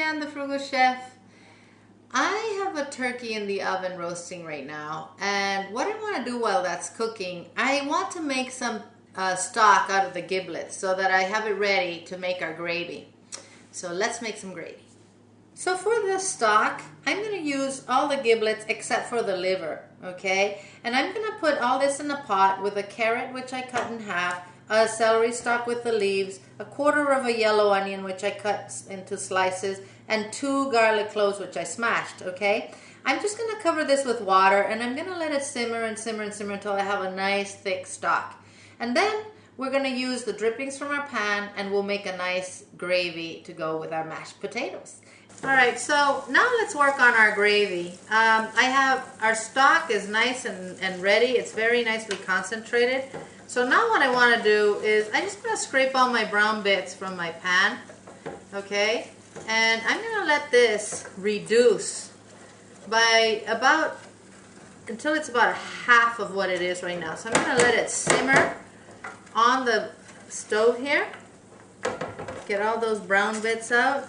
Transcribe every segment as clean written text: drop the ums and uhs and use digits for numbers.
Shan, the Frugal Chef. I have a turkey in the oven roasting right now, and what I want to do while that's cooking, I want to make some stock out of the giblets so that I have it ready to make our gravy. So let's make some gravy. So for the stock, I'm going to use all the giblets except for the liver, okay? And I'm going to put all this in a pot with a carrot, which I cut in half, a celery stalk with the leaves, a quarter of a yellow onion, which I cut into slices, and 2 garlic cloves, which I smashed, okay? I'm just going to cover this with water, and I'm going to let it simmer and simmer and simmer until I have a nice thick stock. And then we're going to use the drippings from our pan, and we'll make a nice gravy to go with our mashed potatoes. All right, so now let's work on our gravy. Our stock is nice and ready. It's very nicely concentrated. So now what I want to do is I'm just going to scrape all my brown bits from my pan, okay? And I'm going to let this reduce by until it's about half of what it is right now. So I'm going to let it simmer on the stove here. Get all those brown bits out.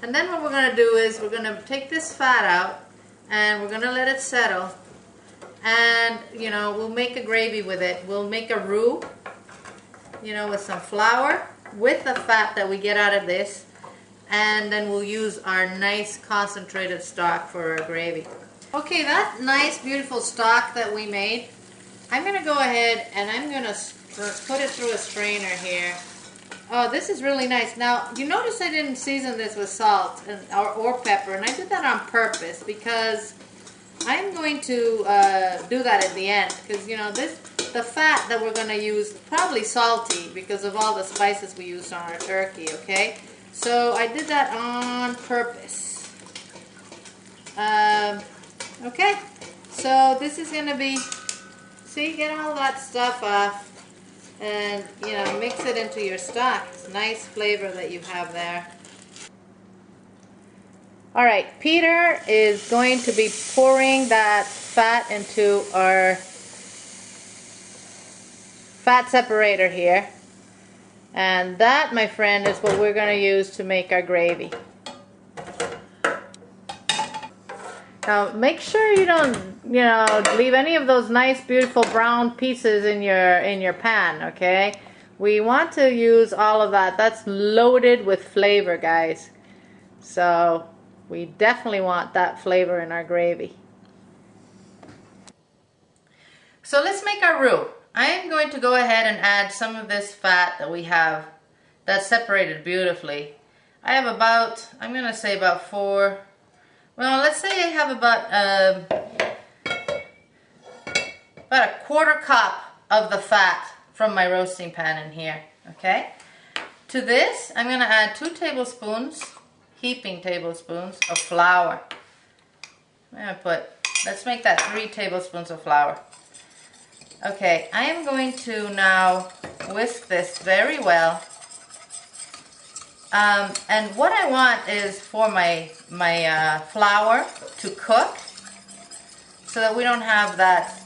And then what we're going to do is we're going to take this fat out and we're going to let it settle. And, you know, we'll make a gravy with it. We'll make a roux, you know, with some flour, with the fat that we get out of this. And then we'll use our nice concentrated stock for our gravy. Okay, that nice beautiful stock that we made, I'm going to go ahead and I'm going to put it through a strainer here. Oh, this is really nice. Now, you notice I didn't season this with salt or pepper, and I did that on purpose because I'm going to do that at the end, because you know the fat that we're going to use is probably salty because of all the spices we used on our turkey, okay? So I did that on purpose. Okay, so this is going to be, see, get all that stuff off and, you know, mix it into your stock. It's a nice flavor that you have there. All right, Peter is going to be pouring that fat into our fat separator here. And that, my friend, is what we're going to use to make our gravy. Now, make sure you don't, you know, leave any of those nice, beautiful brown pieces in your pan, okay? We want to use all of that. That's loaded with flavor, guys. So we definitely want that flavor in our gravy. So let's make our roux. I am going to go ahead and add some of this fat that we have that's separated beautifully. I have about, I'm going to say about 4, well, let's say I have about a quarter cup of the fat from my roasting pan in here, okay? To this, I'm going to add 2 tablespoons, heaping tablespoons of flour. I'm going to let's make that 3 tablespoons of flour. Okay, I am going to now whisk this very well. And what I want is for my flour to cook so that we don't have that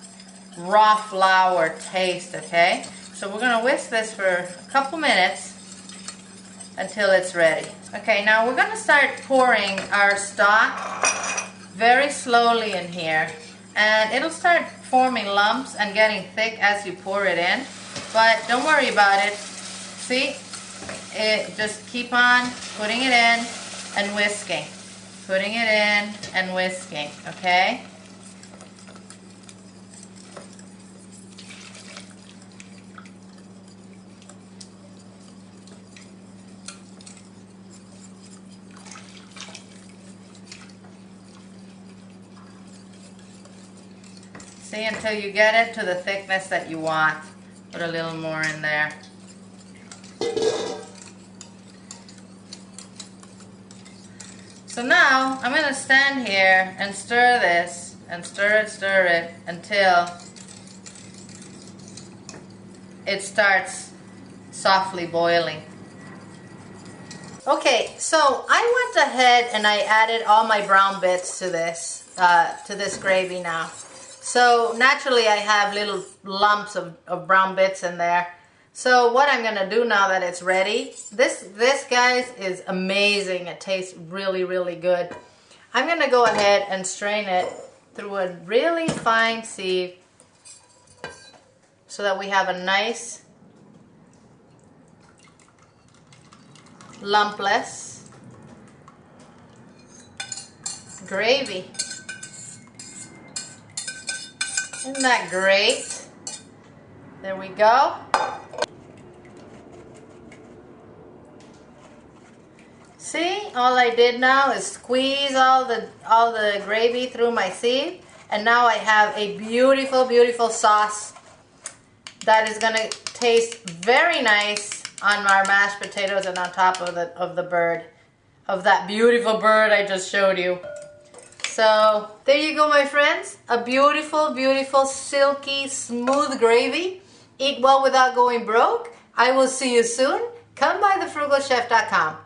raw flour taste, okay? So we're going to whisk this for a couple minutes until it's ready. Okay, now we're going to start pouring our stock very slowly in here. And it'll start forming lumps and getting thick as you pour it in. But don't worry about it. See? Just keep on putting it in and whisking. Putting it in and whisking, okay? See, until you get it to the thickness that you want. Put a little more in there. So now I'm going to stand here and stir this and stir it until it starts softly boiling. Okay, so I went ahead and I added all my brown bits to this gravy now. So naturally I have little lumps of brown bits in there. So what I'm gonna do now that it's ready, this guys is amazing. It tastes really, really good. I'm gonna go ahead and strain it through a really fine sieve so that we have a nice lumpless gravy. Isn't that great? There we go. See, all I did now is squeeze all the gravy through my sieve, and now I have a beautiful, beautiful sauce that is gonna taste very nice on our mashed potatoes and on top of that beautiful bird I just showed you. So there you go, my friends. A beautiful, beautiful, silky, smooth gravy. Eat well without going broke. I will see you soon. Come by thefrugalchef.com.